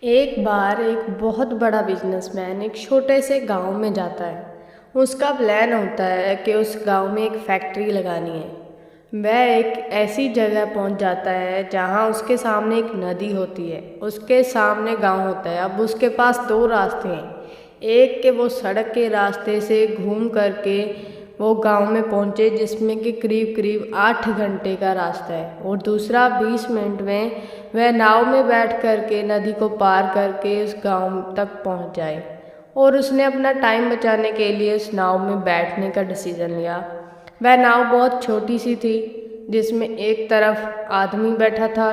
एक बार एक बहुत बड़ा बिजनेसमैन एक छोटे से गांव में जाता है। उसका प्लान होता है कि उस गांव में एक फैक्ट्री लगानी है। वह एक ऐसी जगह पहुंच जाता है जहां उसके सामने एक नदी होती है, उसके सामने गांव होता है। अब उसके पास दो रास्ते हैं, एक के वो सड़क के रास्ते से घूम करके वो गांव में पहुंचे जिसमें कि करीब करीब 8 घंटे का रास्ता है, और दूसरा 20 मिनट में वह नाव में बैठ करके नदी को पार करके उस गांव तक पहुंच जाए। और उसने अपना टाइम बचाने के लिए उस नाव में बैठने का डिसीज़न लिया। वह नाव बहुत छोटी सी थी जिसमें एक तरफ आदमी बैठा था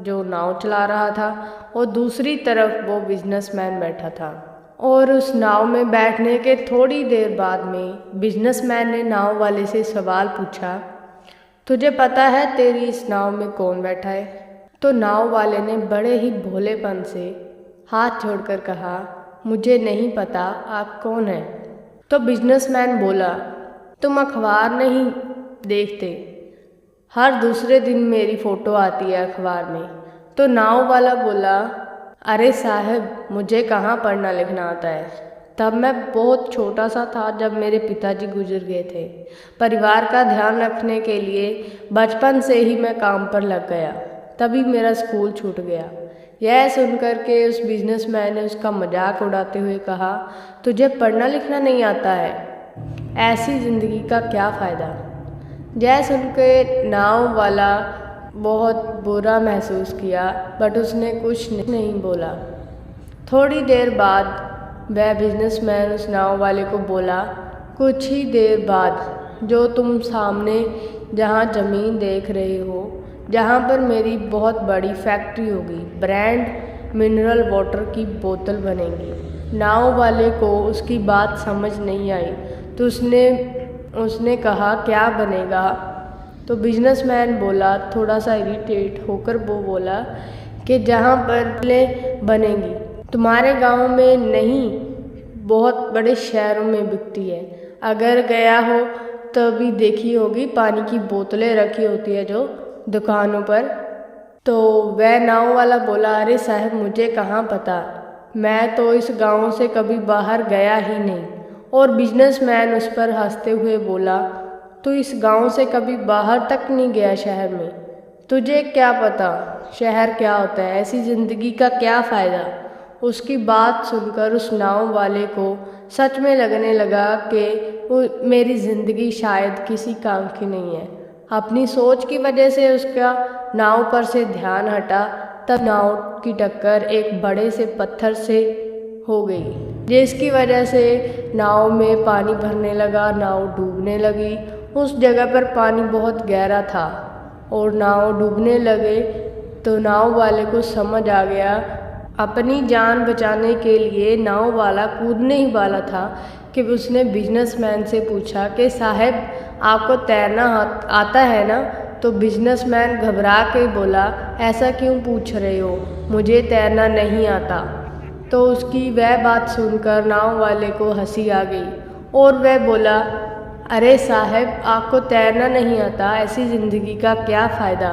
जो नाव चला रहा था और दूसरी तरफ वो बिजनेसमैन बैठा था। और उस नाव में बैठने के थोड़ी देर बाद में बिजनेसमैन ने नाव वाले से सवाल पूछा, तुझे पता है तेरी इस नाव में कौन बैठा है? तो नाव वाले ने बड़े ही भोलेपन से हाथ जोड़कर कहा, मुझे नहीं पता, आप कौन हैं? तो बिजनेसमैन बोला, तुम अखबार नहीं देखते? हर दूसरे दिन मेरी फ़ोटो आती है अखबार में। तो नाव वाला बोला, अरे साहब, मुझे कहाँ पढ़ना लिखना आता है। तब मैं बहुत छोटा सा था जब मेरे पिताजी गुजर गए थे। परिवार का ध्यान रखने के लिए बचपन से ही मैं काम पर लग गया, तभी मेरा स्कूल छूट गया। यह सुनकर के उस बिजनेसमैन ने उसका मजाक उड़ाते हुए कहा, तुझे पढ़ना लिखना नहीं आता है, ऐसी ज़िंदगी का क्या फ़ायदा? यह सुनकर नाव वाला बहुत बुरा महसूस किया, बट उसने कुछ नहीं बोला। थोड़ी देर बाद वह बिजनेसमैन उस नाव वाले को बोला, कुछ ही देर बाद जो तुम सामने जहाँ ज़मीन देख रहे हो, जहाँ पर मेरी बहुत बड़ी फैक्ट्री होगी, ब्रांड मिनरल वाटर की बोतल बनेगी। नाव वाले को उसकी बात समझ नहीं आई, तो उसने कहा, क्या बनेगा? तो बिजनेसमैन बोला, थोड़ा सा इरिटेट होकर वो बोला कि जहाँ पर बनेगी, तुम्हारे गांव में नहीं, बहुत बड़े शहरों में बिकती है। अगर गया हो तो भी देखी होगी, पानी की बोतलें रखी होती है जो दुकानों पर। तो वह नाव वाला बोला, अरे साहब, मुझे कहाँ पता, मैं तो इस गांव से कभी बाहर गया ही नहीं। और बिजनेसमैन उस पर हंसते हुए बोला, तू इस गांव से कभी बाहर तक नहीं गया शहर में, तुझे क्या पता शहर क्या होता है, ऐसी ज़िंदगी का क्या फ़ायदा? उसकी बात सुनकर उस नाव वाले को सच में लगने लगा कि मेरी ज़िंदगी शायद किसी काम की नहीं है। अपनी सोच की वजह से उसका नाव पर से ध्यान हटा, तब नाव की टक्कर एक बड़े से पत्थर से हो गई, जिसकी वजह से नाव में पानी भरने लगा, नाव डूबने लगी। उस जगह पर पानी बहुत गहरा था और नाव डूबने लगे। तो नाव वाले को समझ आ गया, अपनी जान बचाने के लिए नाव वाला कूदने ही वाला था कि उसने बिजनेसमैन से पूछा कि साहब, आपको तैरना आता है ना? तो बिजनेसमैन घबरा के बोला, ऐसा क्यों पूछ रहे हो, मुझे तैरना नहीं आता। तो उसकी वह बात सुनकर नाव वाले को हंसी आ गई और वह बोला, अरे साहब, आपको तैरना नहीं आता, ऐसी ज़िंदगी का क्या फ़ायदा?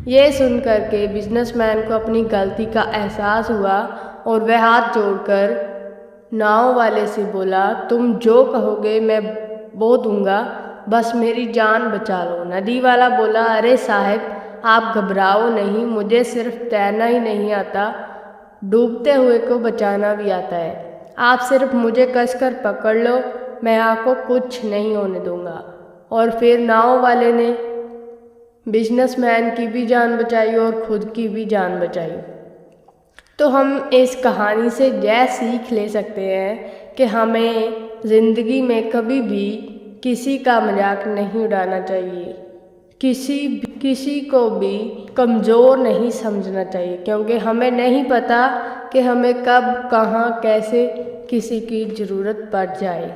ये सुनकर के बिजनेसमैन को अपनी गलती का एहसास हुआ और वह हाथ जोड़कर नाव वाले से बोला, तुम जो कहोगे मैं वो दूंगा, बस मेरी जान बचा लो। नदी वाला बोला, अरे साहब, आप घबराओ नहीं, मुझे सिर्फ तैरना ही नहीं आता, डूबते हुए को बचाना भी आता है। आप सिर्फ मुझे कसकर पकड़ लो, मैं आपको कुछ नहीं होने दूंगा। और फिर नाव वाले ने बिजनेसमैन की भी जान बचाई और खुद की भी जान बचाई। तो हम इस कहानी से यह सीख ले सकते हैं कि हमें ज़िंदगी में कभी भी किसी का मजाक नहीं उड़ाना चाहिए, किसी को भी कमज़ोर नहीं समझना चाहिए, क्योंकि हमें नहीं पता कि हमें कब, कहाँ, कैसे किसी की ज़रूरत पड़ जाए।